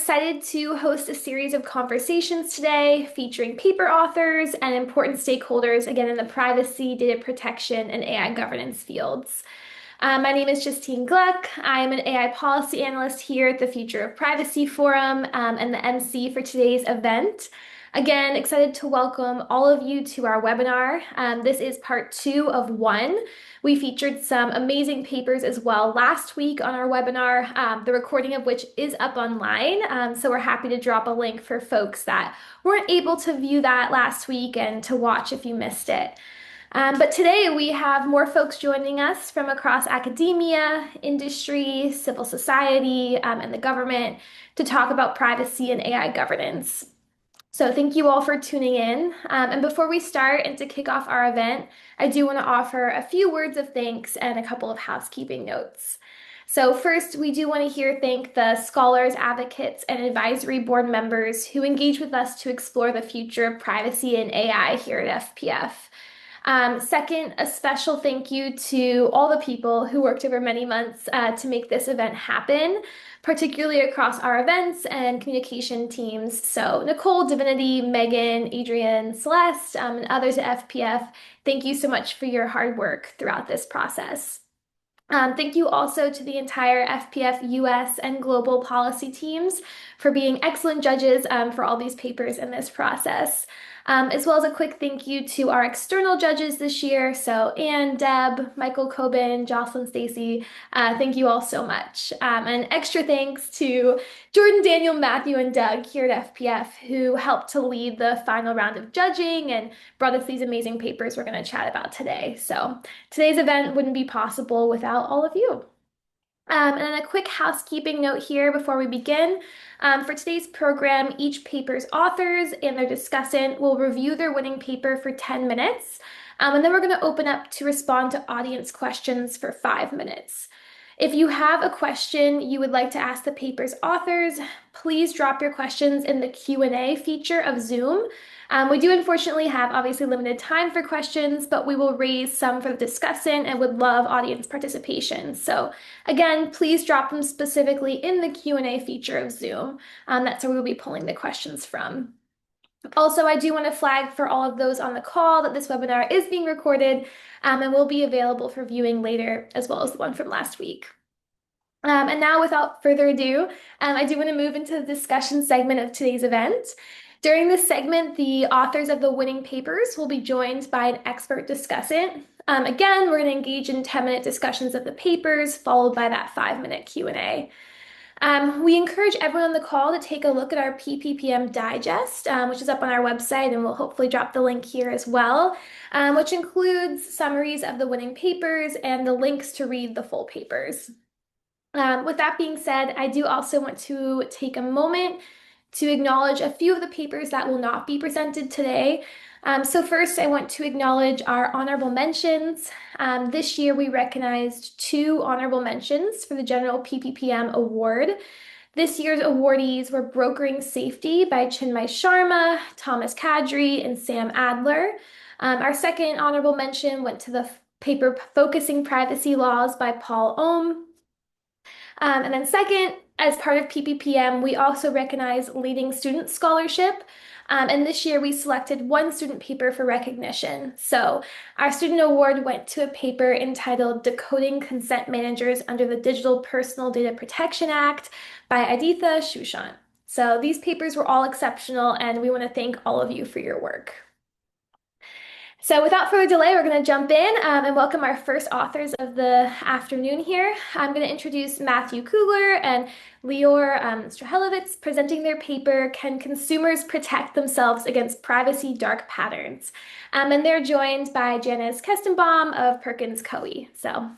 excited to host a series of conversations today featuring paper authors and important stakeholders, again, in the privacy, data protection, and AI governance fields. My name is Justine Gluck. I'm an AI policy analyst here at the Future of Privacy Forum and the MC for today's event. Again, excited to welcome all of you to our webinar. This is part 2 of 1. We featured some amazing papers as well last week on our webinar, the recording of which is up online. So we're happy to drop a link for folks that weren't able to view that last week and to watch if you missed it. But today we have more folks joining us from across academia, industry, civil society, and the government to talk about privacy and AI governance. So thank you all for tuning in. And before we start and to kick off our event, I do want to offer a few words of thanks and a couple of housekeeping notes. So first, we do want to thank the scholars, advocates, and advisory board members who engage with us to explore the future of privacy and AI here at FPF. Second, a special thank you to all the people who worked over many months to make this event happen, particularly across our events and communication teams. So Nicole, Divinity, Megan, Adrian, Celeste, and others at FPF, thank you so much for your hard work throughout this process. Thank you also to the entire FPF US and global policy teams for being excellent judges for all these papers in this process. As well as a quick thank you to our external judges this year. So Anne, Deb, Michael Coben, Jocelyn Stacy, thank you all so much. And extra thanks to Jordan, Daniel, Matthew, and Doug here at FPF who helped to lead the final round of judging and brought us these amazing papers we're going to chat about today. So today's event wouldn't be possible without all of you. And then a quick housekeeping note here before we begin. For today's program, each paper's authors and their discussant will review their winning paper for 10 minutes, and then we're going to open up to respond to audience questions for 5 minutes. If you have a question you would like to ask the paper's authors, please drop your questions in the Q&A feature of Zoom. We do unfortunately have obviously limited time for questions, but we will raise some for the discussant and would love audience participation. So again, please drop them specifically in the Q&A feature of Zoom. That's where we'll be pulling the questions from. Also, I do want to flag for all of those on the call that this webinar is being recorded and will be available for viewing later, as well as the one from last week. And now, without further ado, I do want to move into the discussion segment of today's event. During this segment, the authors of the winning papers will be joined by an expert discussant. Again, we're going to engage in 10-minute discussions of the papers, followed by that 5-minute Q&A. We encourage everyone on the call to take a look at our PPPM digest, which is up on our website, and we'll hopefully drop the link here as well, which includes summaries of the winning papers and the links to read the full papers. With that being said, I do also want to take a moment to acknowledge a few of the papers that will not be presented today. So first, I want to acknowledge our honorable mentions. This year, we recognized 2 honorable mentions for the General PPPM Award. This year's awardees were Brokering Safety by Chinmay Sharma, Thomas Kadri, and Sam Adler. Our second honorable mention went to the paper Focusing Privacy Laws by Paul Ohm. And then second, as part of PPPM, we also recognize Leading Student Scholarship. And this year we selected 1 student paper for recognition. So our student award went to a paper entitled Decoding Consent Managers Under the Digital Personal Data Protection Act by Aditha Shushant. So these papers were all exceptional, and we want to thank all of you for your work. So without further delay, we're going to jump in and welcome our first authors of the afternoon here. I'm going to introduce Matthew Kugler and Lior Strahilevitz presenting their paper, Can Consumers Protect Themselves Against Privacy Dark Patterns? And they're joined by Janis Kestenbaum of Perkins Coie. So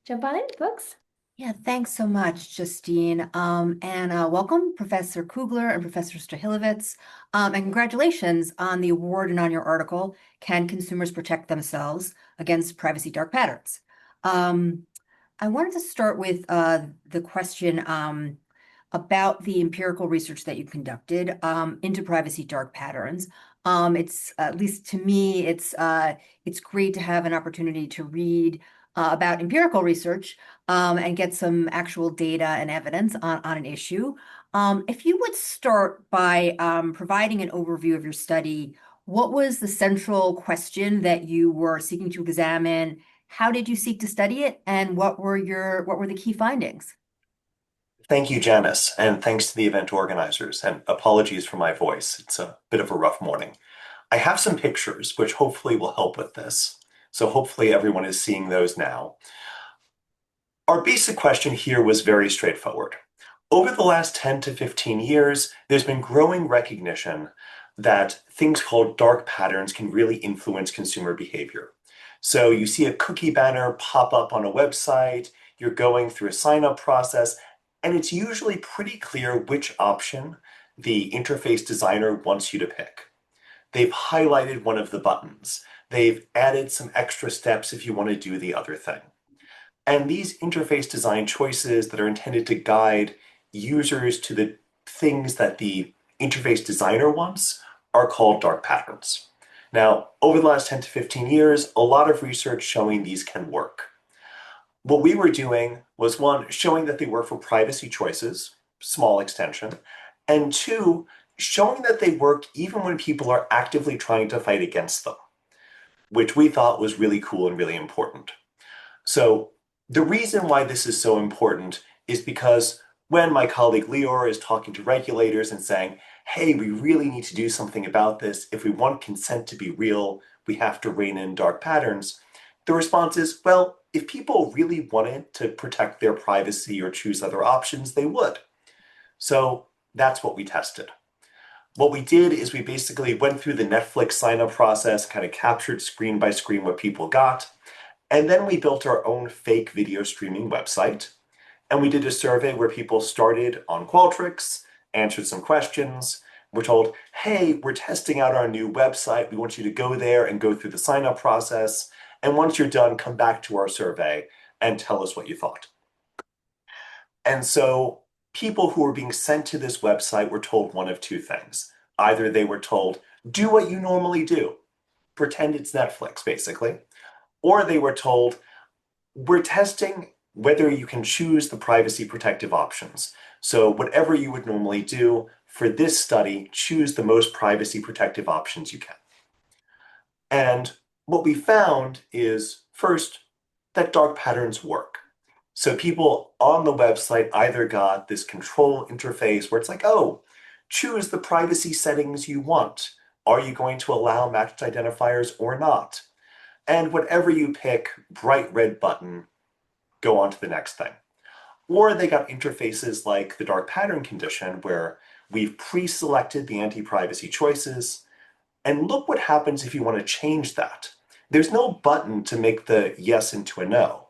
jump on in, folks. Yeah, thanks so much, Justine. And welcome, Professor Kugler and Professor Strahilevitz. And congratulations on the award and on your article, Can Consumers Protect Themselves Against Privacy Dark Patterns? I wanted to start with the question about the empirical research that you conducted into privacy dark patterns. It's, at least to me, it's great to have an opportunity to read about empirical research and get some actual data and evidence on an issue. If you would start by providing an overview of your study, what was the central question that you were seeking to examine? How did you seek to study it, and what were the key findings? Thank you, Janis, and thanks to the event organizers, and apologies for my voice. It's a bit of a rough morning. I have some pictures which hopefully will help with this. So hopefully everyone is seeing those now. Our basic question here was very straightforward. Over the last 10 to 15 years, there's been growing recognition that things called dark patterns can really influence consumer behavior. So you see a cookie banner pop up on a website, you're going through a sign-up process, and it's usually pretty clear which option the interface designer wants you to pick. They've highlighted one of the buttons. They've added some extra steps if you want to do the other thing. And these interface design choices that are intended to guide users to the things that the interface designer wants are called dark patterns. Now, over the last 10 to 15 years, a lot of research showing these can work. What we were doing was one, showing that they work for privacy choices, small extension, and two, showing that they work even when people are actively trying to fight against them, which we thought was really cool and really important. So the reason why this is so important is because when my colleague Lior is talking to regulators and saying, hey, we really need to do something about this. If we want consent to be real, we have to rein in dark patterns. The response is, well, if people really wanted to protect their privacy or choose other options, they would. So that's what we tested. What we did is we basically went through the Netflix sign-up process, kind of captured screen by screen what people got, and then we built our own fake video streaming website. And we did a survey where people started on Qualtrics, answered some questions. We're told, hey, we're testing out our new website. We want you to go there and go through the sign-up process. And once you're done, come back to our survey and tell us what you thought. And so people who were being sent to this website were told one of two things. Either they were told, do what you normally do, pretend it's Netflix, basically, or they were told, we're testing whether you can choose the privacy protective options. So whatever you would normally do for this study, choose the most privacy protective options you can. And what we found is, first, that dark patterns work. So people on the website either got this control interface where it's like, oh, choose the privacy settings you want. Are you going to allow matched identifiers or not? And whatever you pick, bright red button, go on to the next thing. Or they got interfaces like the dark pattern condition where we've pre-selected the anti-privacy choices. And look what happens if you want to change that. There's no button to make the yes into a no.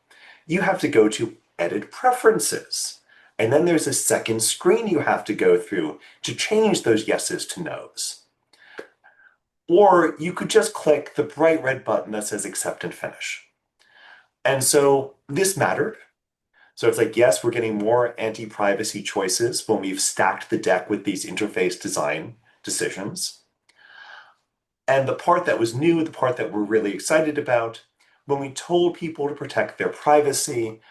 You have to go to Edit Preferences. And then there's a second screen you have to go through to change those yeses to nos. Or you could just click the bright red button that says Accept and Finish. And so this mattered. So it's like, yes, we're getting more anti-privacy choices when we've stacked the deck with these interface design decisions. And the part that was new, the part that we're really excited about, when we told people to protect their privacy,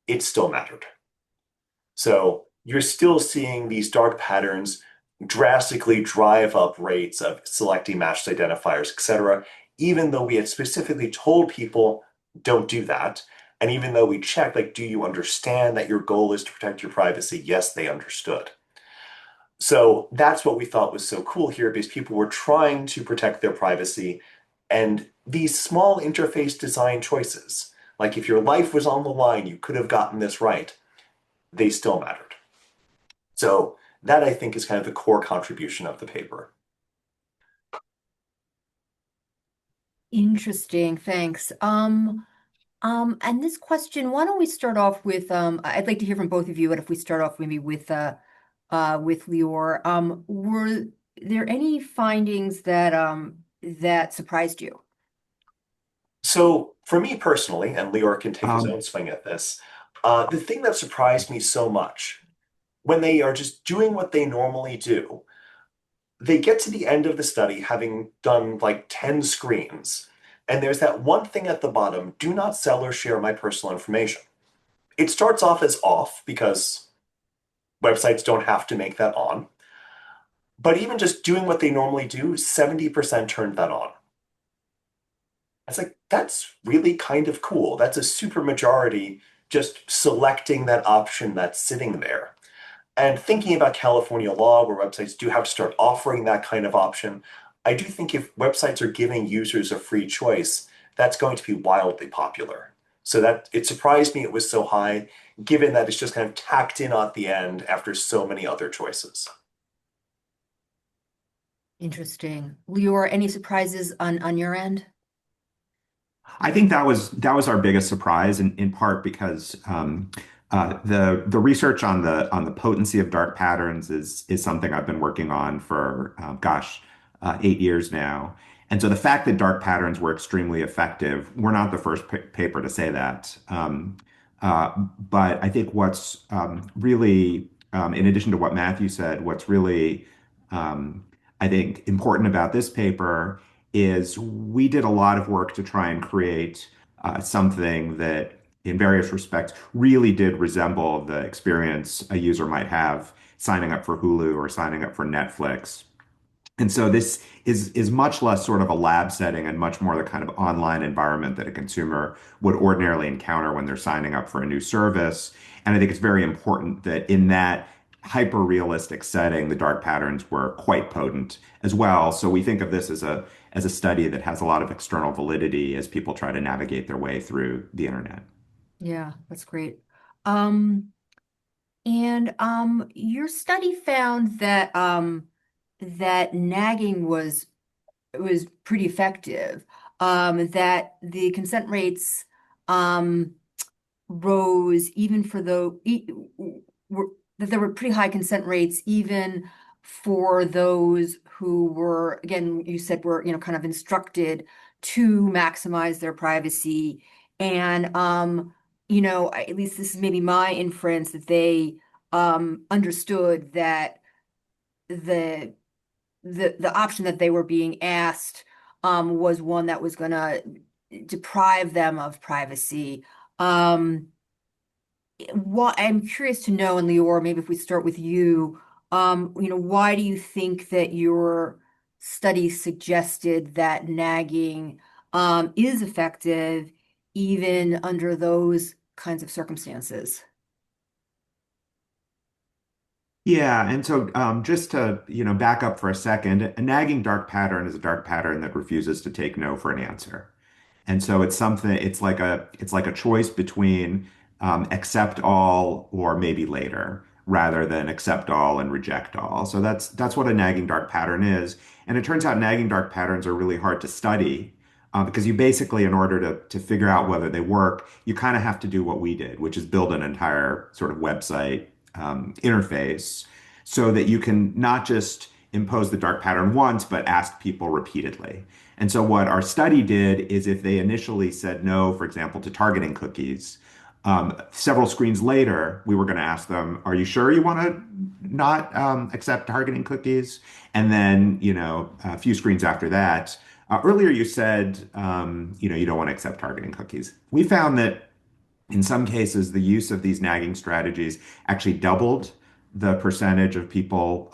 it still mattered. So you're still seeing these dark patterns drastically drive up rates of selecting matched identifiers, et cetera, even though we had specifically told people don't do that. And even though we checked, like, do you understand that your goal is to protect your privacy? Yes, they understood. So that's what we thought was so cool here, because people were trying to protect their privacy. And these small interface design choices, like if your life was on the line, you could have gotten this right, they still mattered. So that, I think, is kind of the core contribution of the paper. Interesting, thanks. And this question, why don't we start off with I'd like to hear from both of you, and if we start off maybe with Lior, were there any findings that that surprised you? So for me personally, and Lior can take his own swing at this, the thing that surprised me so much, when they are just doing what they normally do, they get to the end of the study having done like 10 screens, and there's that one thing at the bottom, do not sell or share my personal information. It starts off as off because Websites don't have to make that on. But even just doing what they normally do, 70% turned that on. It's like, that's really kind of cool. That's a super majority just selecting that option that's sitting there. And thinking about California law, where websites do have to start offering that kind of option, I do think if websites are giving users a free choice, that's going to be wildly popular. So that it surprised me it was so high, given that it's just kind of tacked in at the end after so many other choices. Interesting. Lior, any surprises on your end? I think that was our biggest surprise, in part because the research on the potency of dark patterns is something I've been working on for 8 years now. And so the fact that dark patterns were extremely effective, we're not the first paper to say that. But I think what's really, in addition to what Matthew said, what's really I think important about this paper is we did a lot of work to try and create something that, in various respects, really did resemble the experience a user might have signing up for Hulu or signing up for Netflix. And so this is much less sort of a lab setting and much more the kind of online environment that a consumer would ordinarily encounter when they're signing up for a new service. And I think it's very important that in that hyper realistic setting, the dark patterns were quite potent as well. So we think of this as a study that has a lot of external validity as people try to navigate their way through the internet. Yeah, that's great. Um, and your study found that nagging was pretty effective. That the consent rates um rose even for were, that there were pretty high consent rates even for those who were, again, you said were, kind of instructed to maximize their privacy. And at least this is maybe my inference that they understood that the the option that they were being asked was one that was going to deprive them of privacy. Um, what I'm curious to know, and Lior, maybe if we start with you, why do you think that your study suggested that nagging is effective even under those kinds of circumstances? Yeah, and so just to, back up for a second, a nagging dark pattern is a dark pattern that refuses to take no for an answer. And so it's like a choice between accept all or maybe later, rather than accept all and reject all. So that's what a nagging dark pattern is. And it turns out nagging dark patterns are really hard to study because you basically, in order to figure out whether they work, you kind of have to do what we did, which is build an entire sort of website interface so that you can not just impose the dark pattern once, but ask people repeatedly. And so what our study did is if they initially said no, for example, to targeting cookies, several screens later, we were going to ask them, "Are you sure you want to not accept targeting cookies?" And then, a few screens after that, earlier you said, you don't want to accept targeting cookies. We found that in some cases, the use of these nagging strategies actually doubled the percentage of people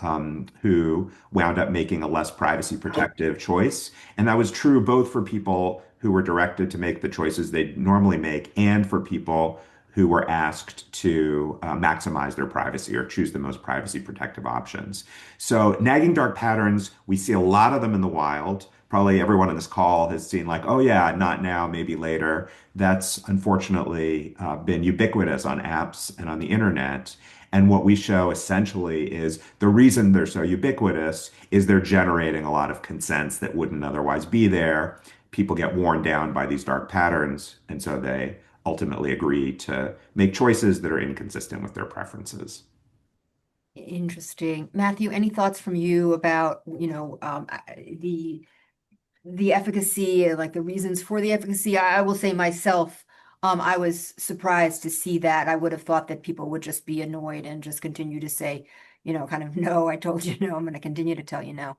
who wound up making a less privacy protective choice. And that was true both for people who were directed to make the choices they'd normally make and for people who were asked to maximize their privacy or choose the most privacy protective options. So nagging dark patterns, we see a lot of them in the wild. Probably everyone on this call has seen like, oh yeah, not now, maybe later. That's unfortunately been ubiquitous on apps and on the internet. And what we show essentially is the reason they're so ubiquitous is they're generating a lot of consents that wouldn't otherwise be there. People get worn down by these dark patterns, and so they ultimately agree to make choices that are inconsistent with their preferences. Interesting. Matthew, any thoughts from you about, the efficacy, like the reasons for the efficacy? I will say myself, I was surprised to see that. I would have thought that people would just be annoyed and just continue to say, kind of, no, I told you no, I'm going to continue to tell you no.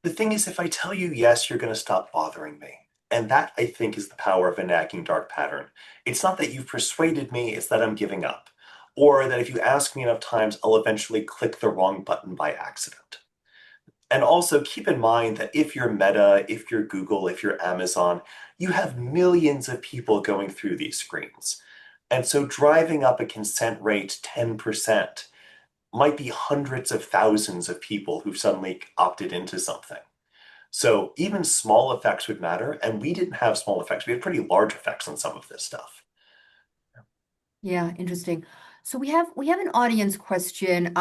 The thing is, if I tell you yes, you're going to stop bothering me. And that, I think, is the power of a nagging dark pattern. It's not that you've persuaded me, it's that I'm giving up. or that if you ask me enough times, I'll eventually click the wrong button by accident. And also keep in mind that if you're Meta, if you're Google, if you're Amazon, you have millions of people going through these screens. And so driving up a consent rate 10% might be hundreds of thousands of people who've suddenly opted into something. So even small effects would matter, and we didn't have small effects. We had pretty large effects on some of this stuff. Yeah, interesting. So we have an audience question.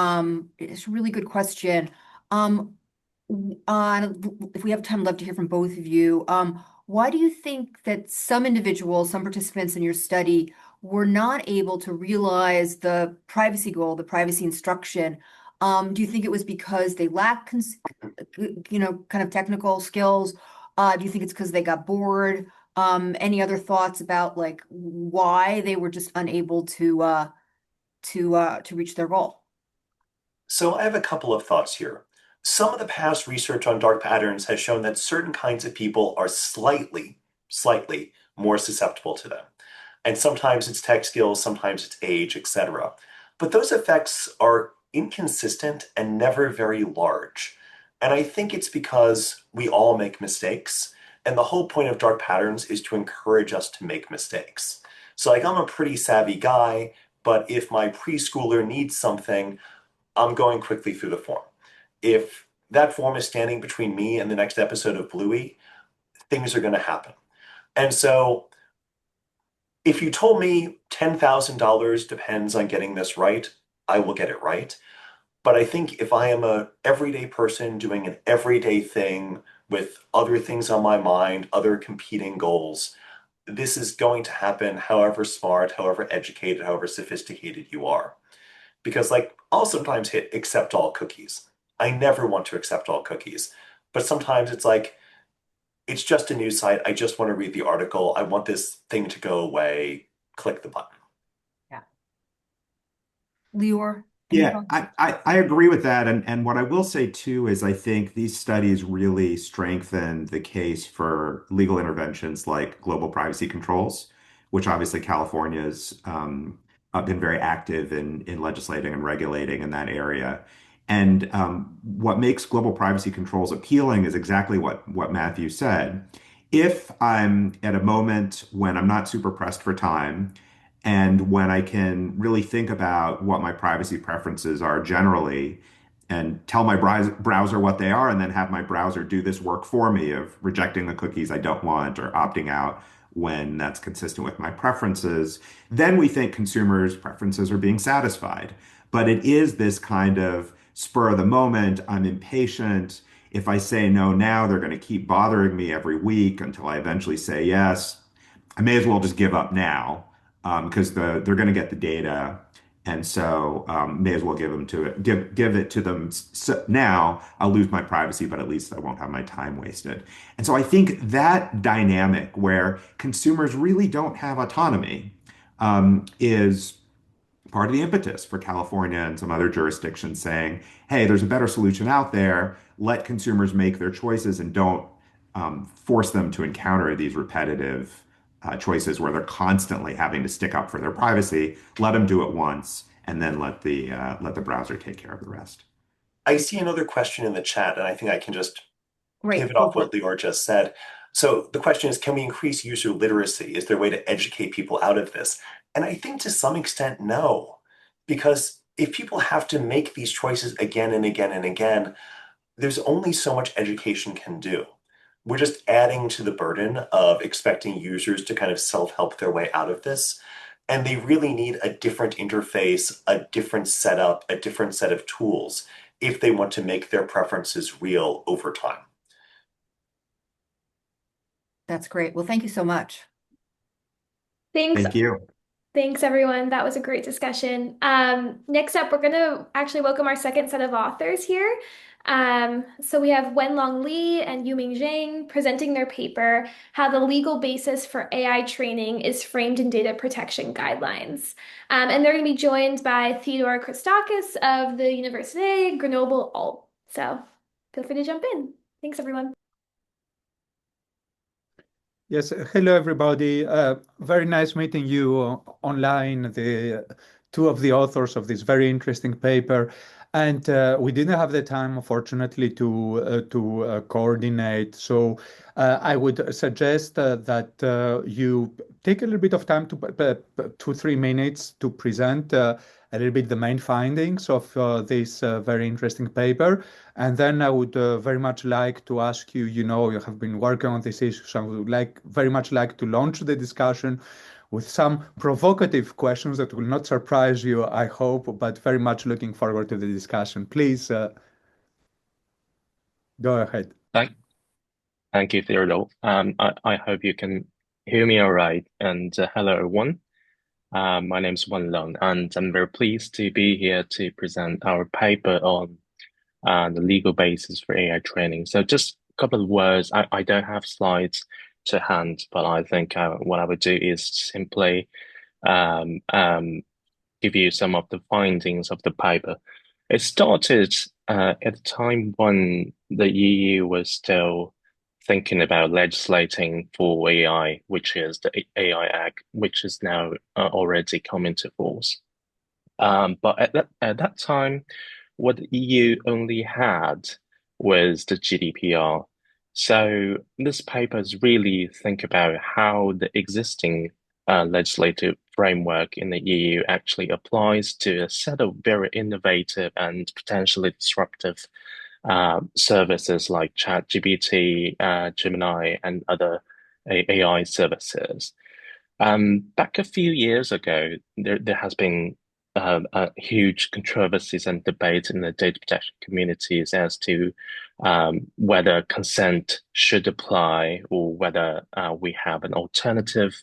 It's a really good question. Um, if we have time, I'd love to hear from both of you. Why do you think that some individuals, some participants in your study, were not able to realize the privacy goal, the privacy instruction? Do you think it was because they lack, kind of technical skills? Do you think it's because they got bored? Any other thoughts about like why they were just unable to reach their goal? So I have a couple of thoughts here. Some of the past research on dark patterns has shown that certain kinds of people are slightly more susceptible to them. And sometimes it's tech skills, sometimes it's age, etc. But those effects are inconsistent and never very large. And I think it's because we all make mistakes. And the whole point of dark patterns is to encourage us to make mistakes. So, like, I'm a pretty savvy guy, but if my preschooler needs something, I'm going quickly through the form. If that form is standing between me and the next episode of Bluey, things are going to happen. And so if you told me $10,000 depends on getting this right, I will get it right. But I think if I am a everyday person doing an everyday thing with other things on my mind, other competing goals, this is going to happen however smart, however educated, however sophisticated you are. Because like I'll sometimes hit accept all cookies. I never want to accept all cookies. But sometimes it's like it's just a news site. I just want to read the article. I want this thing to go away. Click the button. Yeah. Lior, any Yeah, thoughts? I agree with that. And what I will say too is I think these studies really strengthen the case for legal interventions like global privacy controls, which obviously California's been very active in legislating and regulating in that area. And what makes global privacy controls appealing is exactly what Matthew said. If I'm at a moment when I'm not super pressed for time, and when I can really think about what my privacy preferences are generally and tell my browser what they are, and then have my browser do this work for me of rejecting the cookies I don't want or opting out when that's consistent with my preferences, then we think consumers' preferences are being satisfied. But it is this kind of spur of the moment. I'm impatient. If I say no now, they're going to keep bothering me every week until I eventually say yes. I may as well just give up now because they're going to get the data, and so may as well give it to them now. I'll lose my privacy, but at least I won't have my time wasted. And so I think that dynamic where consumers really don't have autonomy is part of the impetus for California and some other jurisdictions saying, hey, there's a better solution out there. Let consumers make their choices and don't force them to encounter these repetitive choices where they're constantly having to stick up for their privacy. Let them do it once and then let the browser take care of the rest. I see another question in the chat, and I think I can just Great, pivot go off for what it. Lior just said. So the question is, can we increase user literacy? Is there a way to educate people out of this? And I think to some extent, no. Because if people have to make these choices again and again and again, there's only so much education can do. We're just adding to the burden of expecting users to kind of self-help their way out of this. And they really need a different interface, a different setup, a different set of tools if they want to make their preferences real over time. That's great. Well, thank you so much. Thanks. Thank you. Thanks, everyone. That was a great discussion. Next up, we're going to actually welcome our second set of authors here. So we have Wenlong Li and Yueming Zhang presenting their paper, How the Legal Basis for AI Training is Framed in Data Protection Guidelines. And they're going to be joined by Theodore Christakis of the Université Grenoble Alpes. So feel free to jump in. Thanks, everyone. Yes, hello everybody. Very nice meeting you online two of the authors of this very interesting paper. And we didn't have the time, unfortunately, to coordinate. So I would suggest that you take a little bit of time, 2-3 minutes, to present a little bit the main findings of this very interesting paper. And then I would very much like to ask you, you have been working on this issue, so I would very much like to launch the discussion with some provocative questions that will not surprise you, I hope, but very much looking forward to the discussion. Please go ahead. Thank you, Theodore. I hope you can hear me all right. And hello, everyone. My name is Wenlong, and I'm very pleased to be here to present our paper on the legal basis for AI training. So just a couple of words. I don't have slides to hand, but I think what I would do is simply give you some of the findings of the paper. It started at a time when the EU was still thinking about legislating for AI, which is the AI Act, which is now already come into force. But at that time, what the EU only had was the GDPR. So this paper is really think about how the existing legislative framework in the EU actually applies to a set of very innovative and potentially disruptive services like ChatGPT, Gemini, and other AI services. Back a few years ago, there has been huge controversies and debates in the data protection communities as to whether consent should apply or whether we have an alternative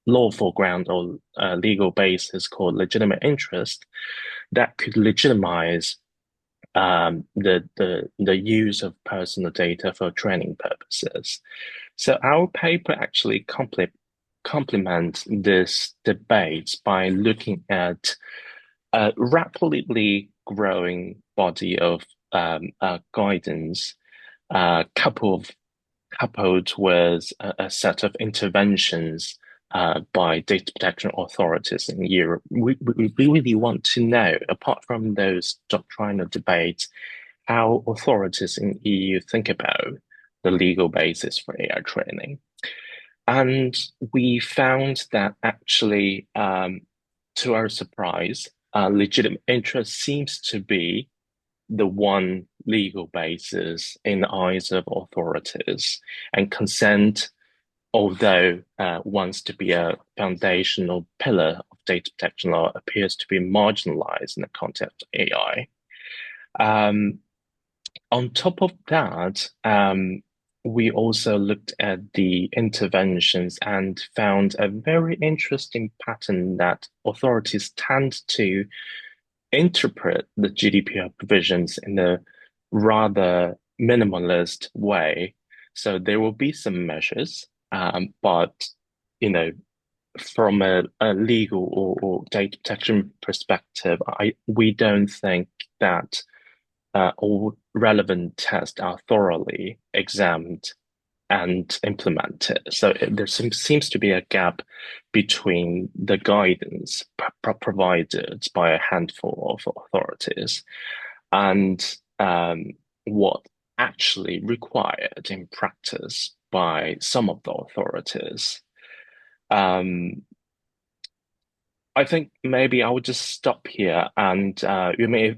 lawful ground or legal basis called legitimate interest that could legitimize the use of personal data for training purposes. So our paper actually complements this debate by looking at a rapidly growing body of guidance, coupled with a set of interventions by data protection authorities in Europe. We really want to know, apart from those doctrinal debates, how authorities in EU think about the legal basis for AI training. And we found that actually, to our surprise, legitimate interest seems to be the one legal basis in the eyes of authorities, and consent, although wants to be a foundational pillar of data protection law, appears to be marginalized in the context of AI. On top of that, we also looked at the interventions and found a very interesting pattern that authorities tend to interpret the GDPR provisions in a rather minimalist way. So there will be some measures, but from a legal or data protection perspective, we don't think that all relevant tests are thoroughly examined and implemented. So there seems to be a gap between the guidance provided by a handful of authorities and what actually required in practice by some of the authorities. I think maybe I would just stop here, and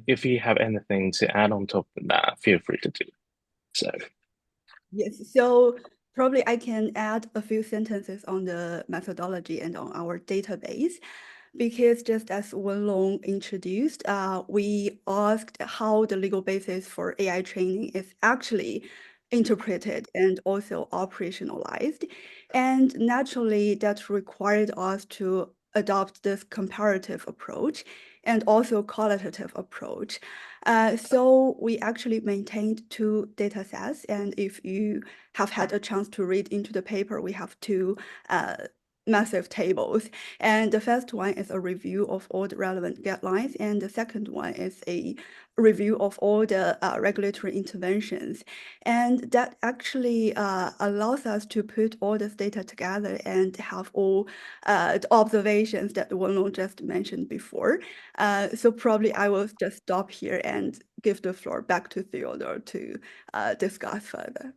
if you have anything to add on top of that, feel free to do so. Yes, so probably I can add a few sentences on the methodology and on our database, because just as Wenlong introduced, we asked how the legal basis for AI training is actually interpreted and also operationalized. And naturally, that required us to adopt this comparative approach and also qualitative approach. So we actually maintained two data sets. And if you have had a chance to read into the paper, we have two massive tables. And the first one is a review of all the relevant guidelines, and the second one is a review of all the regulatory interventions. And that actually allows us to put all this data together and have all the observations that Wenlong just mentioned before. So probably I will just stop here and give the floor back to Theodore to discuss further.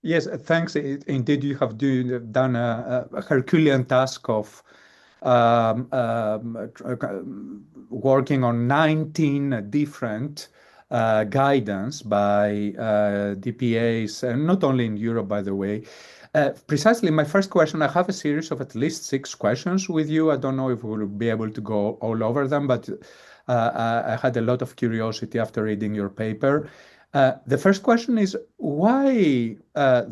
Yes, thanks. Indeed, you have done a Herculean task of working on 19 different guidance by DPAs, and not only in Europe, by the way. Precisely, my first question, I have a series of at least 6 questions with you. I don't know if we'll be able to go all over them, but I had a lot of curiosity after reading your paper. The first question is why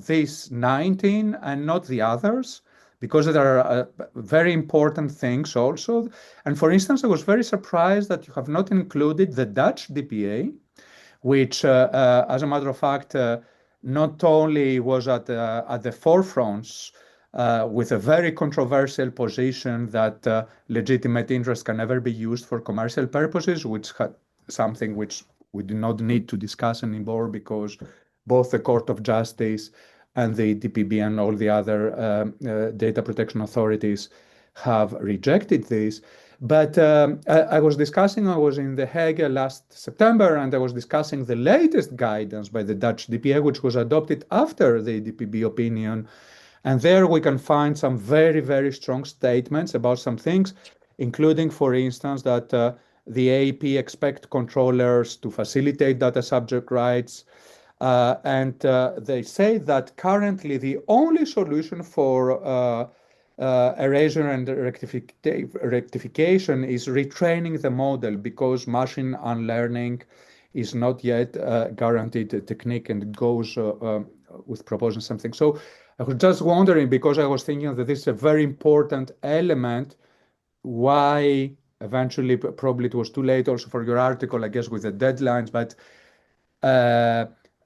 these 19 and not the others? Because there are very important things also. And for instance, I was very surprised that you have not included the Dutch DPA, which, as a matter of fact, not only was at the forefronts with a very controversial position that legitimate interest can never be used for commercial purposes, which had something which we do not need to discuss anymore because both the Court of Justice and the DPB and all the other data protection authorities have rejected this. But I was in The Hague last September, and I was discussing the latest guidance by the Dutch DPA, which was adopted after the DPB opinion. And there we can find some very, very strong statements about some things, including, for instance, that the AEP expect controllers to facilitate data subject rights. And they say that currently the only solution for erasure and rectification is retraining the model because machine unlearning is not yet a guaranteed technique and it goes with proposing something. So I was just wondering, because I was thinking that this is a very important element, why eventually, probably it was too late also for your article, I guess, with the deadlines, but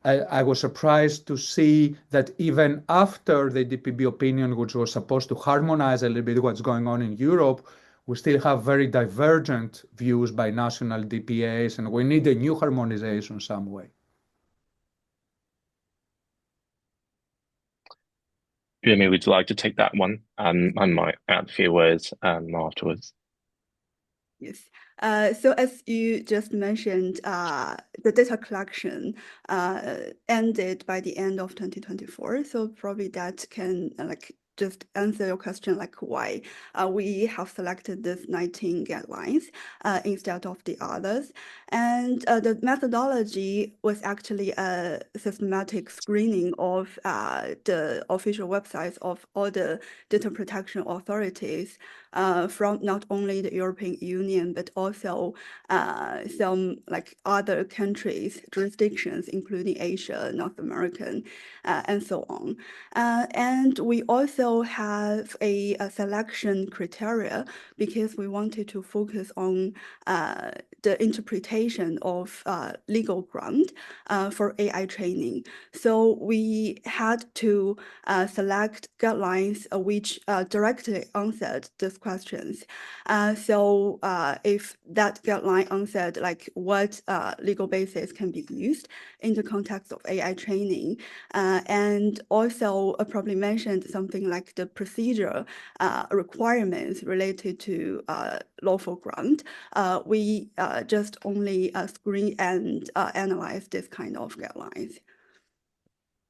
I was surprised to see that even after the DPB opinion, which was supposed to harmonize a little bit what's going on in Europe, we still have very divergent views by national DPAs, and we need a new harmonization some way. Yueming, would you like to take that one? I might add a few words afterwards. Yes. So as you just mentioned, the data collection ended by the end of 2024. So probably that can just answer your question, like why we have selected this 19 guidelines instead of the others. And the methodology was actually a systematic screening of the official websites of all the data protection authorities from not only the European Union, but also some other countries, jurisdictions, including Asia, North American, and so on. And we also have a selection criteria because we wanted to focus on the interpretation of legal ground for AI training. So we had to select guidelines which directly answered these questions. So if that guideline answered what legal basis can be used in the context of AI training, and also probably mentioned something like the procedure requirements related to lawful ground, we just only screen and analyze this kind of guidelines.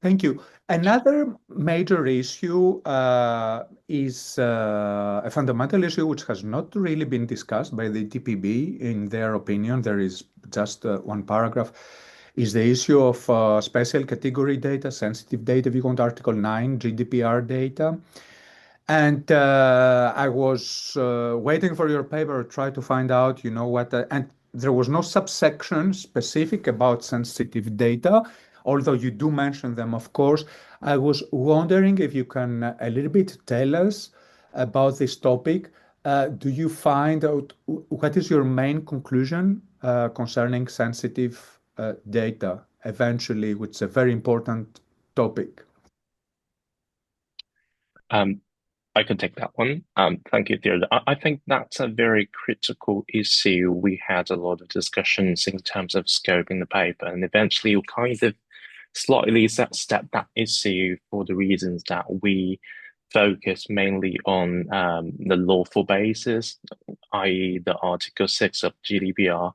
Thank you. Another major issue is a fundamental issue which has not really been discussed by the DPB. In their opinion, there is just one paragraph, is the issue of special category data, sensitive data, if you want Article 9 GDPR data. And I was waiting for your paper to try to find out, what, and there was no subsection specific about sensitive data, although you do mention them, of course. I was wondering if you can a little bit tell us about this topic. Do you find out what is your main conclusion concerning sensitive data eventually, which is a very important topic? I can take that one. Thank you, Theodore. I think that's a very critical issue. We had a lot of discussions in terms of scoping the paper, and eventually we kind of slightly step that issue for the reasons that we focus mainly on the lawful basis, i.e. the Article 6 of GDPR.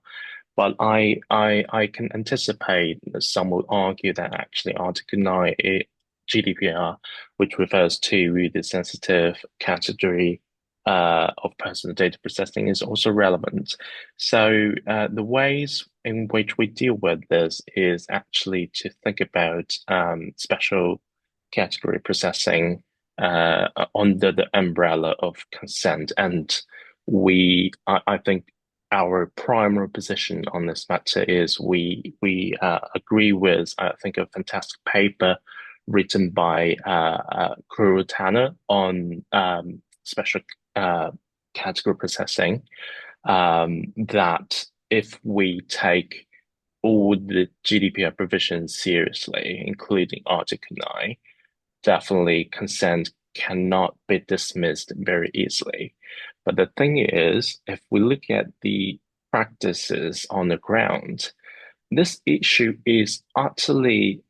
But I can anticipate that some will argue that actually Article 9 GDPR, which refers to the sensitive category of personal data processing, is also relevant. So the ways in which we deal with this is actually to think about special category processing under the umbrella of consent. And I think our primary position on this matter is we agree with, I think, a fantastic paper written by Kuru Tanner on special category processing, that if we take all the GDPR provisions seriously, including Article 9, definitely consent cannot be dismissed very easily. But the thing is, if we look at the practices on the ground, this issue is utterly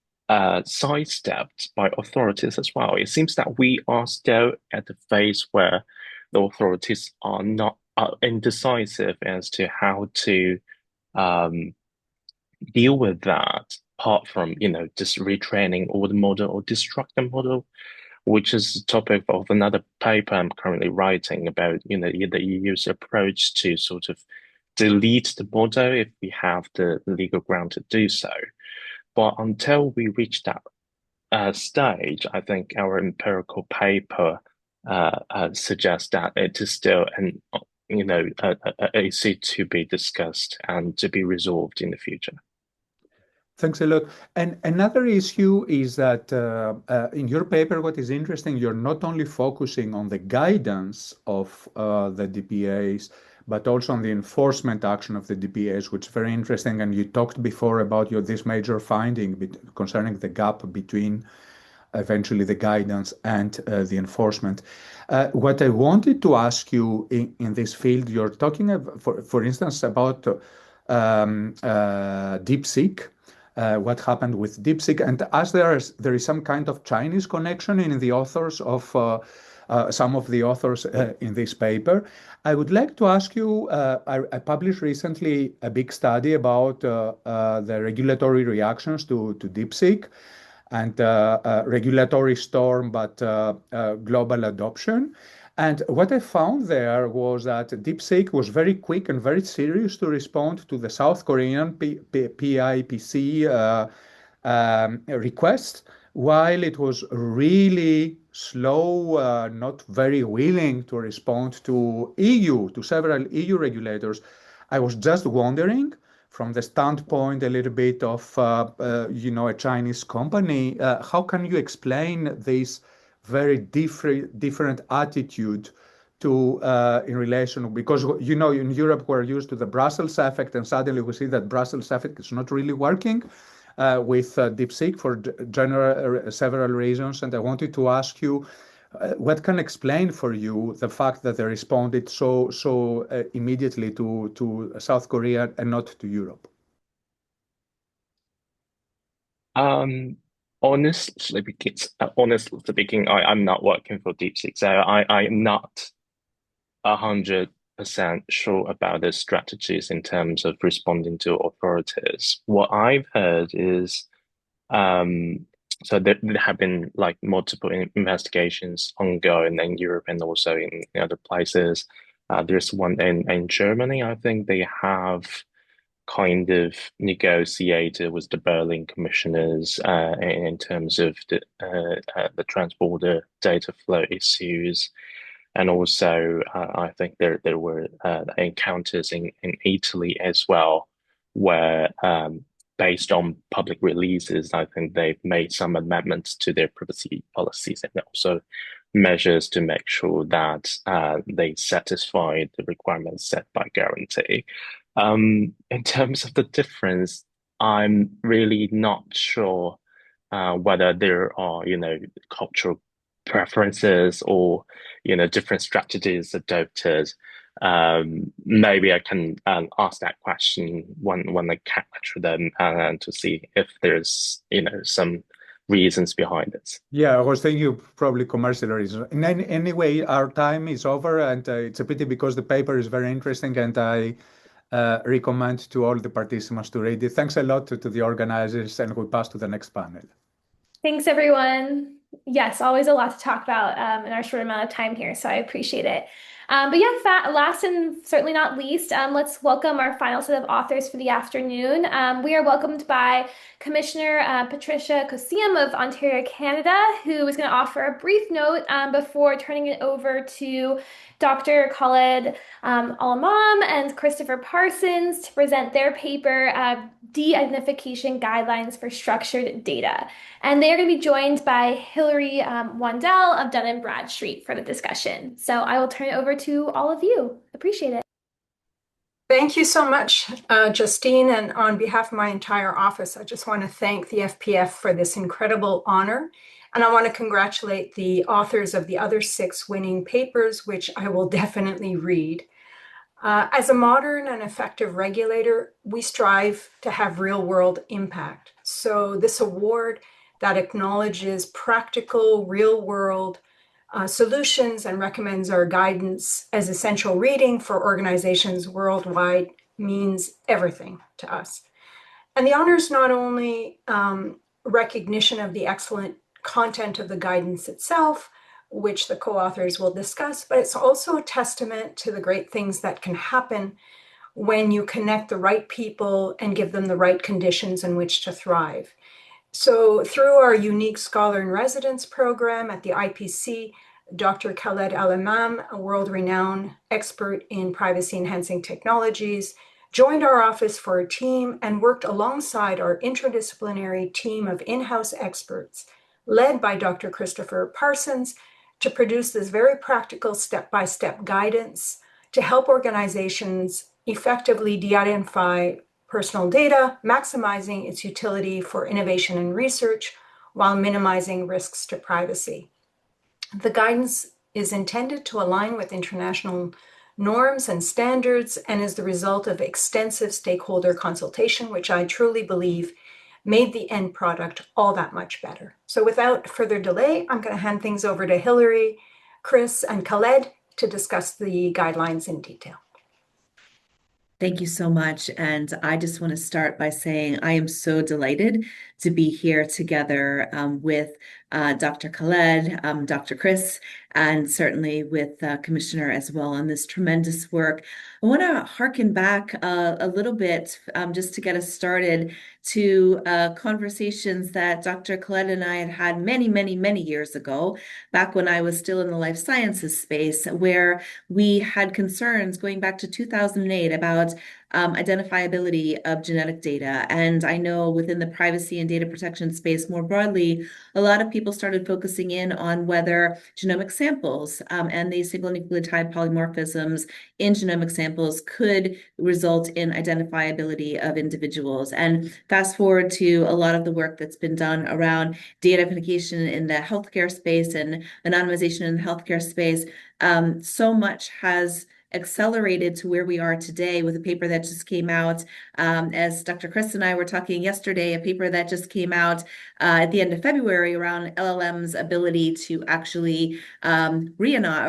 sidestepped by authorities as well. It seems that we are still at the phase where the authorities are not indecisive as to how to deal with that, apart from, just retraining all the model or destruct the model, which is the topic of another paper I'm currently writing about, the EU's approach to sort of delete the model if we have the legal ground to do so. But until we reach that stage, I think our empirical paper suggests that it is still a issue to be discussed and to be resolved in the future. Thanks a lot. And another issue is that in your paper, what is interesting, you're not only focusing on the guidance of the DPAs, but also on the enforcement action of the DPAs, which is very interesting. And you talked before about this major finding concerning the gap between eventually the guidance and the enforcement. What I wanted to ask you in this field, you're talking, for instance, about DeepSeek. What happened with DeepSeek, and as there is some kind of Chinese connection in the authors of some of the authors in this paper, I would like to ask you. I published recently a big study about the regulatory reactions to DeepSeek and regulatory storm, but global adoption. And what I found there was that DeepSeek was very quick and very serious to respond to the South Korean PIPC request, while it was really slow, not very willing to respond to several EU regulators. I was just wondering, from the standpoint a little bit of a Chinese company, how can you explain this very different attitude to in relation, because in Europe we're used to the Brussels effect, and suddenly we see that Brussels effect is not really working with DeepSeek for several reasons. And I wanted to ask you, what can explain for you the fact that they responded so immediately to South Korea and not to Europe? Honestly speaking, I'm not working for DeepSeek, so I'm not 100% sure about the strategies in terms of responding to authorities. What I've heard is, so there have been like multiple investigations ongoing in Europe and also in other places. There's one in Germany. I think they have kind of negotiated with the Berlin commissioners in terms of the transborder data flow issues. And also, I think there were encounters in Italy as well, where based on public releases, I think they've made some amendments to their privacy policies and also measures to make sure that they satisfy the requirements set by guarantee. In terms of the difference, I'm really not sure whether there are, cultural preferences or different strategies adopted. Maybe I can ask that question when I catch them and to see if there's some reasons behind it. Yeah, I was thinking probably commercial reasons. In any way, our time is over, and it's a pity because the paper is very interesting, and I recommend to all the participants to read it. Thanks a lot to the organizers, and we pass to the next panel. Thanks, everyone. Yes, always a lot to talk about in our short amount of time here, so I appreciate it. But yeah, last and certainly not least, let's welcome our final set of authors for the afternoon. We are welcomed by Commissioner Patricia Kosseim of Ontario, Canada, who is going to offer a brief note before turning it over to Dr. Khaled Emam and Christopher Parsons to present their paper, De-Identification Guidelines for Structured Data. And they're going to be joined by Hilary Wandall of Dun & Bradstreet for the discussion. So I will turn it over to all of you. Appreciate it. Thank you so much, Justine. And on behalf of my entire office, I just want to thank the FPF for this incredible honor. And I want to congratulate the authors of the other 6 winning papers, which I will definitely read. As a modern and effective regulator, we strive to have real-world impact. So this award that acknowledges practical, real-world solutions and recommends our guidance as essential reading for organizations worldwide means everything to us. And the honor is not only recognition of the excellent content of the guidance itself, which the co-authors will discuss, but it's also a testament to the great things that can happen when you connect the right people and give them the right conditions in which to thrive. So through our unique Scholar in Residence program at the IPC, Dr. Khaled Emam, a world-renowned expert in privacy-enhancing technologies, joined our office for a team and worked alongside our interdisciplinary team of in-house experts, led by Dr. Christopher Parsons, to produce this very practical step-by-step guidance to help organizations effectively de-identify personal data, maximizing its utility for innovation and research while minimizing risks to privacy. The guidance is intended to align with international norms and standards and is the result of extensive stakeholder consultation, which I truly believe made the end product all that much better. So without further delay, I'm going to hand things over to Hilary, Chris, and Khaled to discuss the guidelines in detail. Thank you so much. And I just want to start by saying I am so delighted to be here together with Dr. Khaled, Dr. Chris, and certainly with Commissioner as well on this tremendous work. I want to harken back a little bit just to get us started to conversations that Dr. Khaled and I had many, many, many years ago, back when I was still in the life sciences space, where we had concerns going back to 2008 about identifiability of genetic data. And I know within the privacy and data protection space more broadly, a lot of people started focusing in on whether genomic samples and the single nucleotide polymorphisms in genomic samples could result in identifiability of individuals. And fast forward to a lot of the work that's been done around data identification in the healthcare space and anonymization in the healthcare space. So much has accelerated to where we are today with a paper that just came out. As Dr. Chris and I were talking yesterday, a paper that just came out at the end of February around LLM's ability to actually re-identify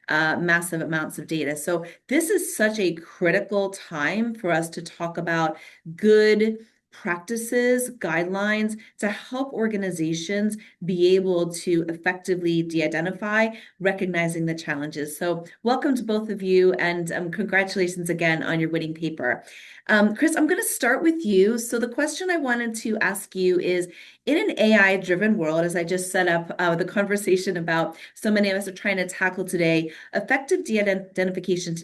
massive amounts of data. So this is such a critical time for us to talk about good practices, guidelines to help organizations be able to effectively de-identify, recognizing the challenges. So welcome to both of you, and congratulations again on your winning paper. Chris, I'm going to start with you. So the question I wanted to ask you is, in an AI-driven world, as I just set up the conversation about so many of us are trying to tackle today, effective de-identification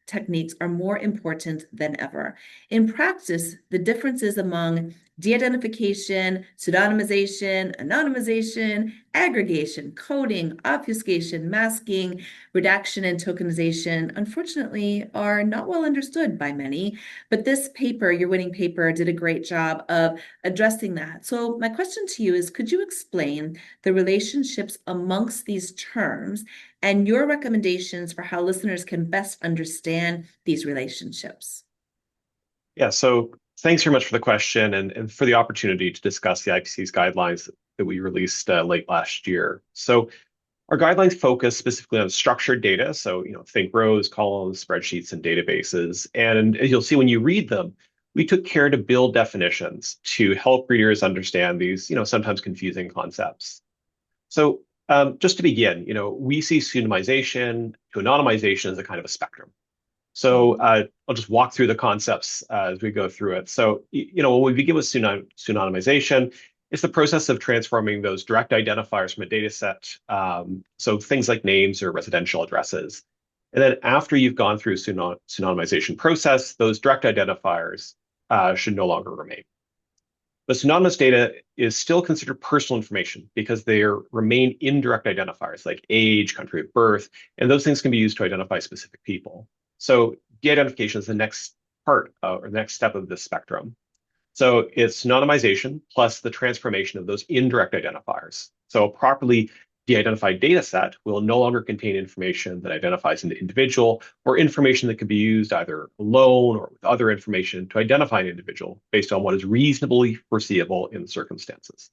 techniques are more important than ever. In practice, the differences among de-identification, pseudonymization, anonymization, aggregation, coding, obfuscation, masking, redaction, and tokenization, unfortunately, are not well understood by many. But this paper, your winning paper, did a great job of addressing that. So my question to you is, could you explain the relationships amongst these terms and your recommendations for how listeners can best understand these relationships? Yeah, so thanks very much for the question and for the opportunity to discuss the IPC's guidelines that we released late last year. So our guidelines focus specifically on structured data. So, think rows, columns, spreadsheets, and databases. And as you'll see when you read them, we took care to build definitions to help readers understand these, sometimes confusing concepts. So just to begin, we see pseudonymization to anonymization as a kind of a spectrum. So I'll just walk through the concepts as we go through it. So, when we begin with pseudonymization, it's the process of transforming those direct identifiers from a data set, so things like names or residential addresses. And then after you've gone through pseudonymization process, those direct identifiers should no longer remain. But pseudonymous data is still considered personal information because they remain indirect identifiers like age, country of birth, and those things can be used to identify specific people. So de-identification is the next part or the next step of this spectrum. So it's anonymization plus the transformation of those indirect identifiers. So a properly de-identified data set will no longer contain information that identifies an individual or information that can be used either alone or with other information to identify an individual based on what is reasonably foreseeable in the circumstances.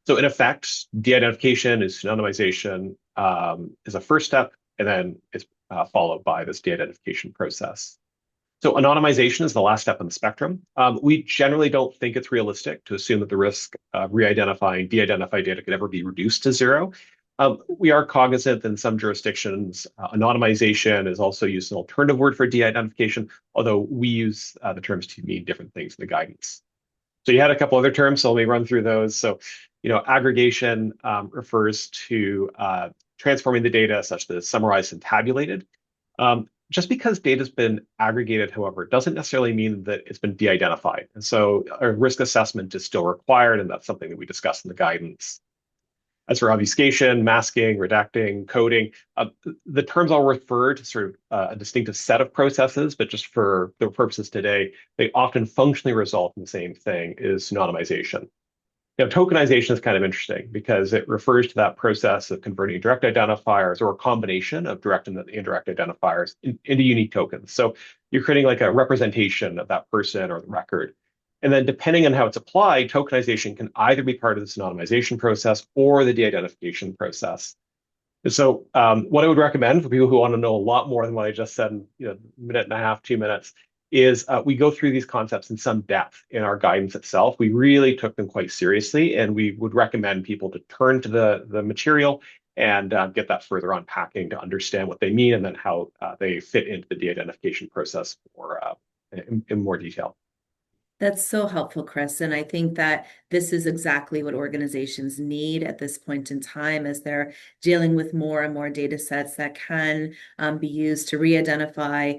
So in effect, de-identification is pseudonymization is a first step, and then it's followed by this de-identification process. So anonymization is the last step in the spectrum. We generally don't think it's realistic to assume that the risk of re-identifying de-identified data could ever be reduced to zero. We are cognizant that in some jurisdictions, anonymization is also used as an alternative word for de-identification, although we use the terms to mean different things in the guidance. So you had a couple other terms, so let me run through those. So, aggregation refers to transforming the data such that it's summarized and tabulated. Just because data has been aggregated, however, doesn't necessarily mean that it's been de-identified. And so a risk assessment is still required, and that's something that we discuss in the guidance. As for obfuscation, masking, redacting, coding, the terms all refer to sort of a distinctive set of processes, but just for the purposes today, they often functionally result in the same thing as pseudonymization. Tokenization is kind of interesting because it refers to that process of converting direct identifiers or a combination of direct and indirect identifiers into unique tokens. So you're creating like a representation of that person or the record. And then depending on how it's applied, tokenization can either be part of the pseudonymization process or the de-identification process. And so what I would recommend for people who want to know a lot more than what I just said in a minute and a half, 2 minutes, is we go through these concepts in some depth in our guidance itself. We really took them quite seriously, and we would recommend people to turn to the material and get that further unpacking to understand what they mean and then how they fit into the de-identification process in more detail. That's so helpful, Chris. And I think that this is exactly what organizations need at this point in time as they're dealing with more and more data sets that can be used to re-identify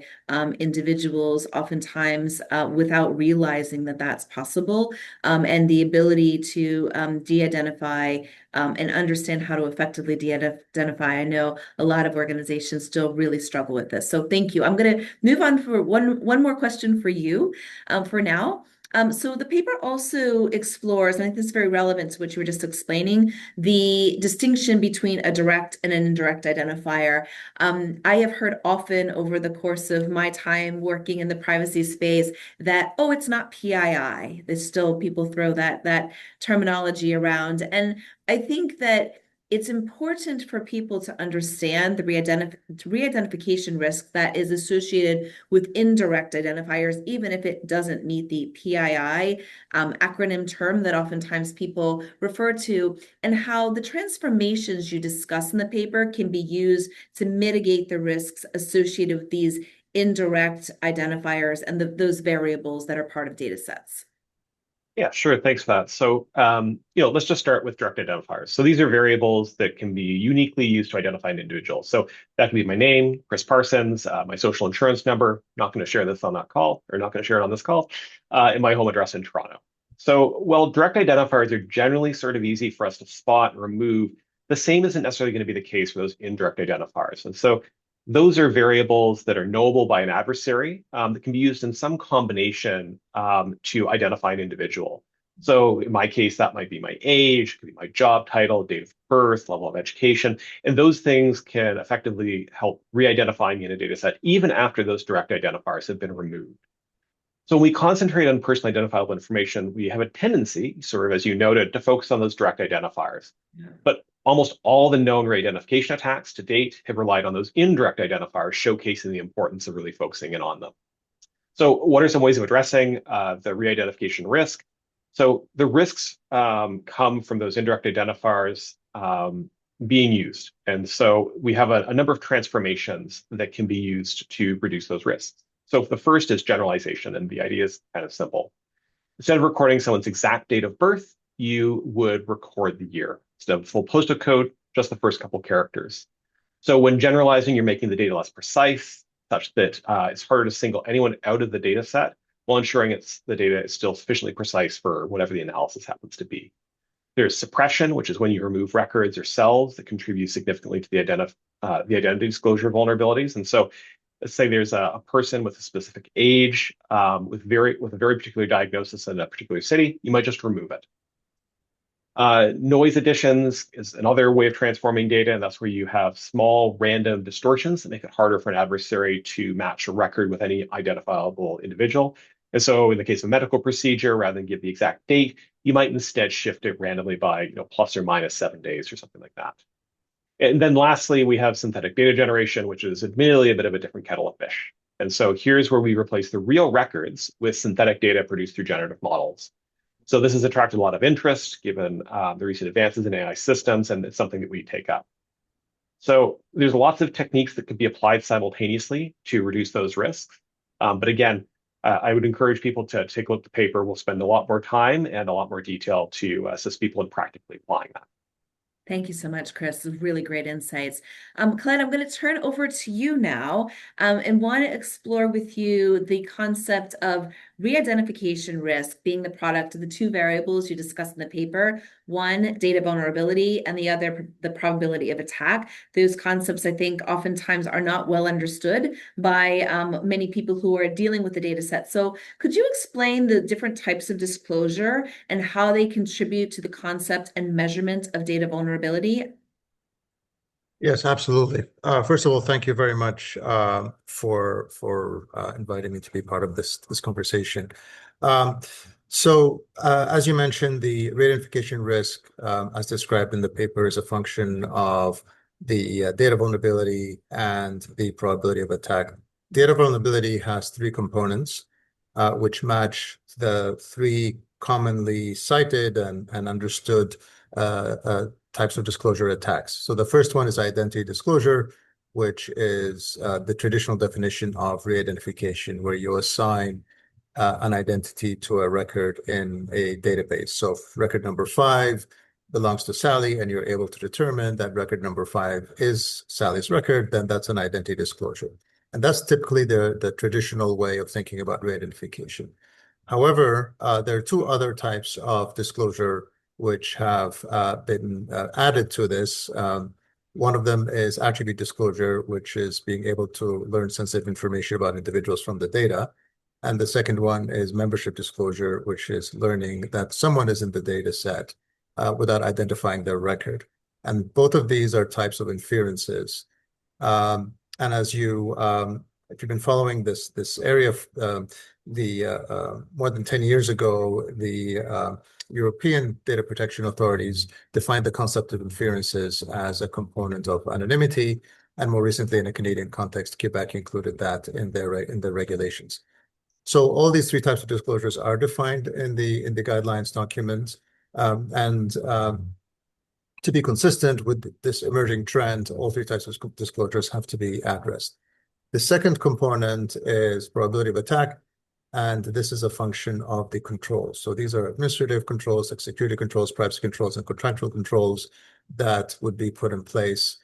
individuals, oftentimes without realizing that that's possible, and the ability to de-identify and understand how to effectively de-identify. I know a lot of organizations still really struggle with this. So thank you. I'm going to move on for one more question for you for now. So the paper also explores, and I think this is very relevant to what you were just explaining, the distinction between a direct and an indirect identifier. I have heard often over the course of my time working in the privacy space that, oh, it's not PII. There's still people throw that terminology around. And I think that it's important for people to understand the re-identification risk that is associated with indirect identifiers, even if it doesn't meet the PII acronym term that oftentimes people refer to, and how the transformations you discuss in the paper can be used to mitigate the risks associated with these indirect identifiers and those variables that are part of data sets. Yeah, sure. Thanks for that. So, let's just start with direct identifiers. So these are variables that can be uniquely used to identify an individual. So that can be my name, Chris Parsons, my social insurance number. Not going to share this on that call, or not going to share it on this call, and my home address in Toronto. So while direct identifiers are generally sort of easy for us to spot and remove, the same isn't necessarily going to be the case for those indirect identifiers. And so those are variables that are knowable by an adversary that can be used in some combination to identify an individual. So in my case, that might be my age, could be my job title, date of birth, level of education, and those things can effectively help re-identify me in a data set even after those direct identifiers have been removed. So when we concentrate on personally identifiable information, we have a tendency, sort of as you noted, to focus on those direct identifiers. Yeah. But almost all the known re-identification attacks to date have relied on those indirect identifiers, showcasing the importance of really focusing in on them. So what are some ways of addressing the re-identification risk? So the risks come from those indirect identifiers being used. And so we have a number of transformations that can be used to reduce those risks. So the first is generalization, and the idea is kind of simple. Instead of recording someone's exact date of birth, you would record the year. Instead of full postal code, just the first couple characters. So when generalizing, you're making the data less precise, such that it's harder to single anyone out of the data set while ensuring the data is still sufficiently precise for whatever the analysis happens to be. There's suppression, which is when you remove records or cells that contribute significantly to the identity disclosure vulnerabilities. And so let's say there's a person with a specific age with a very particular diagnosis in a particular city, you might just remove it. Noise additions is another way of transforming data, and that's where you have small random distortions that make it harder for an adversary to match a record with any identifiable individual. And so in the case of a medical procedure, rather than give the exact date, you might instead shift it randomly by plus or minus 7 days or something like that. And then lastly, we have synthetic data generation, which is admittedly a bit of a different kettle of fish. And so here's where we replace the real records with synthetic data produced through generative models. So this has attracted a lot of interest given the recent advances in AI systems, and it's something that we take up. So there's lots of techniques that could be applied simultaneously to reduce those risks. But again, I would encourage people to take a look at the paper. We'll spend a lot more time and a lot more detail to assist people in practically applying that. Thank you so much, Chris. Really great insights. Khaled, I'm going to turn over to you now and want to explore with you the concept of re-identification risk being the product of the two variables you discussed in the paper, one, data vulnerability, and the other, the probability of attack. Those concepts, I think, oftentimes are not well understood by many people who are dealing with the data set. So could you explain the different types of disclosure and how they contribute to the concept and measurement of data vulnerability? Yes, absolutely. First of all, thank you very much for inviting me to be part of this conversation. As you mentioned, the re-identification risk, as described in the paper, is a function of the data vulnerability and the probability of attack. Data vulnerability has three components, which match the three commonly cited and understood types of disclosure attacks. So the first one is identity disclosure, which is the traditional definition of re-identification, where you assign an identity to a record in a database. So if record number 5 belongs to Sally and you're able to determine that record number 5 is Sally's record, then that's an identity disclosure. And that's typically the traditional way of thinking about re-identification. However, there are two other types of disclosure which have been added to this. One of them is attribute disclosure, which is being able to learn sensitive information about individuals from the data. And the second one is membership disclosure, which is learning that someone is in the data set without identifying their record. And both of these are types of inferences. And as you, if you've been following this area, more than 10 years ago, the European data protection authorities defined the concept of inferences as a component of anonymity, and more recently, in a Canadian context, Quebec included that in their regulations. So all these three types of disclosures are defined in the guidelines document, and to be consistent with this emerging trend, all three types of disclosures have to be addressed. The second component is probability of attack, and this is a function of the controls. So these are administrative controls, like security controls, privacy controls, and contractual controls that would be put in place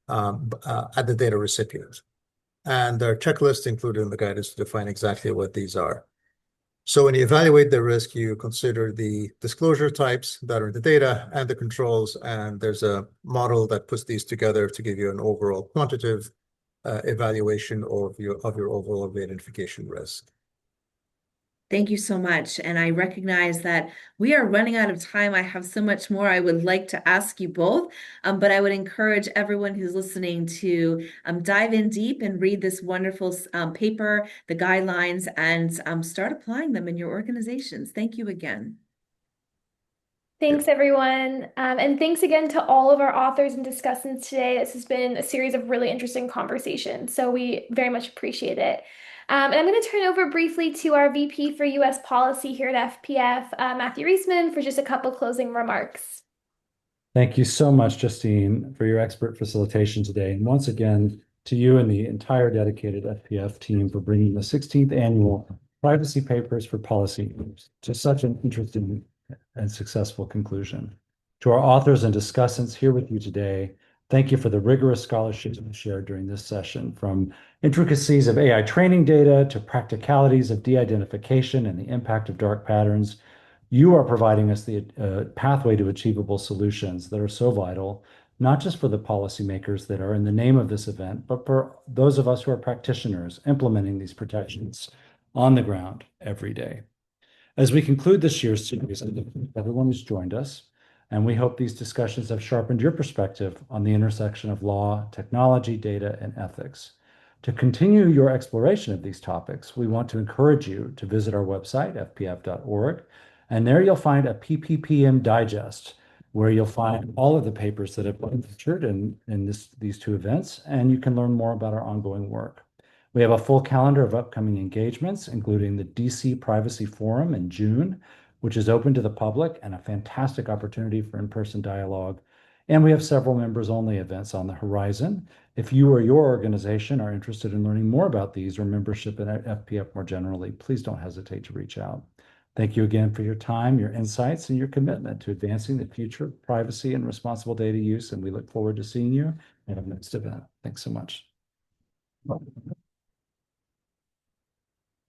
at the data recipient. And there are checklists included in the guidance to define exactly what these are. So when you evaluate the risk, you consider the disclosure types that are in the data and the controls, and there's a model that puts these together to give you an overall quantitative evaluation of your overall identification risk. Thank you so much. And I recognize that we are running out of time. I have so much more I would like to ask you both, but I would encourage everyone who's listening to dive in deep and read this wonderful paper, the guidelines, and start applying them in your organizations. Thank you again. Thanks, everyone. And thanks again to all of our authors and discussants today. This has been a series of really interesting conversations, so we very much appreciate it. And I'm going to turn over briefly to our VP for US Policy here at FPF, Matthew Reisman, for just a couple closing remarks. Thank you so much, Justine, for your expert facilitation today. And once again, to you and the entire dedicated FPF team for bringing the 16th annual Privacy Papers for Policy to such an interesting and successful conclusion. To our authors and discussants here with you today, thank you for the rigorous scholarship you shared during this session, from intricacies of AI training data to practicalities of de-identification and the impact of dark patterns. You are providing us the pathway to achievable solutions that are so vital, not just for the policymakers that are in the name of this event, but for those of us who are practitioners implementing these protections on the ground every day. As we conclude this year's series, I thank everyone who's joined us, and we hope these discussions have sharpened your perspective on the intersection of law, technology, data, and ethics. To continue your exploration of these topics, we want to encourage you to visit our website, fpf.org, and there you'll find a PPPM digest, where you'll find all of the papers that have been featured in these two events, and you can learn more about our ongoing work. We have a full calendar of upcoming engagements, including the DC Privacy Forum in June, which is open to the public and a fantastic opportunity for in-person dialogue. And we have several members-only events on the horizon. If you or your organization are interested in learning more about these or membership in FPF more generally, please don't hesitate to reach out. Thank you again for your time, your insights, and your commitment to advancing the future of privacy and responsible data use. And we look forward to seeing you at our next event. Thanks so much.